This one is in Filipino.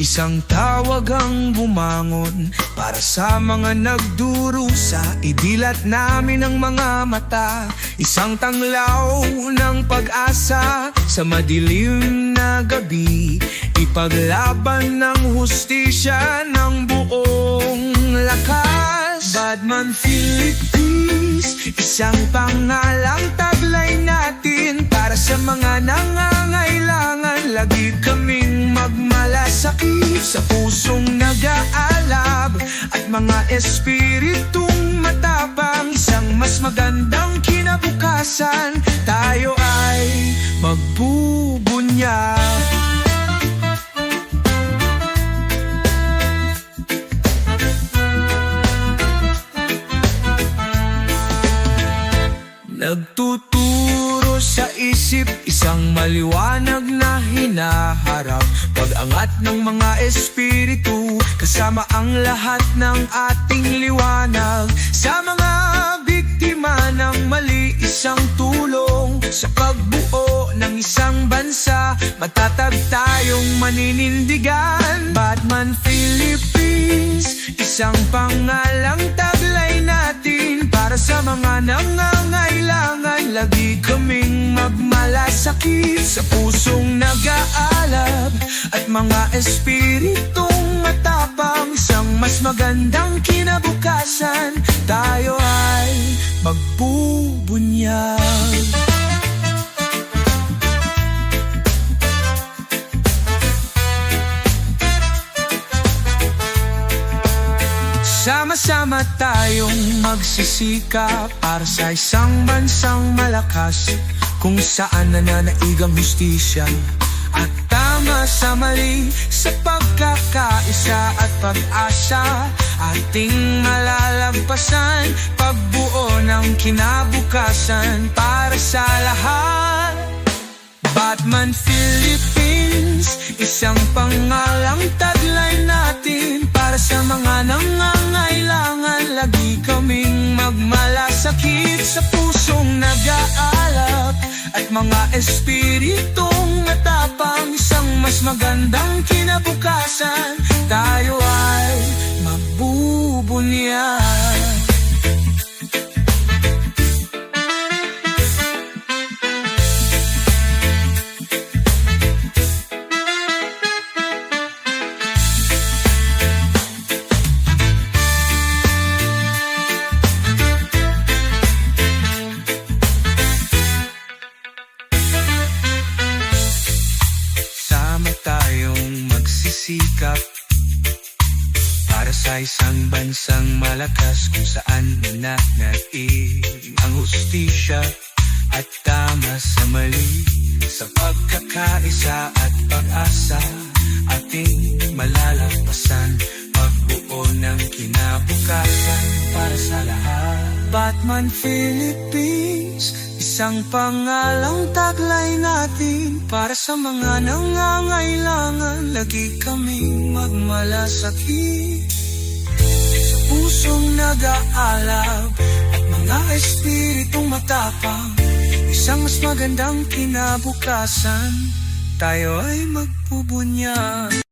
Isang tawag ang bumangon para sa mga nagdurusa. Idilat namin ang mga mata, isang tanglaw ng pag-asa sa madilim na gabi. Ipaglaban ng hustisya ng buong lakas. Badman Philippines, isang pangalang taglay natin para sa mga nangangailangan. Lagi kaming magmalasakit sa pusong nag-aalab at mga espiritong matapang. Isang mas magandang kinabukasan, tayo ay magbubunyag. Nagtuturo sa isip, isang maliwanag na hinaharap. Pag-angat ng mga espiritu, kasama ang lahat ng ating liwanag. Sa mga biktima ng mali, isang tulong sa pagbuo ng isang bansa. Matatag tayong maninindigan. Badman Philippines, isang pangalang taglay natin para sa mga nangangailangan. Lagi kaming magmalasakit sa pusong nag-aalab at mga espiritong matapang. Isang mas magandang kinabukasan, tayo ay magbubunyag. Sama-sama tayong magsisikap para sa isang bansang malakas, kung saan nananaig ang hustisya at tama sa mali. Sa pagkakaisa at pag-asa, ating malalagpasan. Pagbuo ng kinabukasan para sa lahat. Badman Philippines, isang pangalang taglay natin para sa mga nangangailangan. Lagi kaming magmalasakit sa pusong nag-aalab at mga espiritong matapang. Isang mas magandang kinabukasan, tayo ay magbubunyag. Tayong magsisikap para sa isang bansang malakas, kung saan nananaig ang hustisya at tama sa mali. Sa pagkakaisa at pag-asa, ating malalagpasan. Pagbuo ng kinabukasan para sa lahat. Badman Philippines, isang pangalang taglay natin para sa mga nangangailangan. Lagi kaming magmalasakit sa pusong nag-aalab at mga espiritong matapang. Isang mas magandang kinabukasan, tayo ay magbubunyag.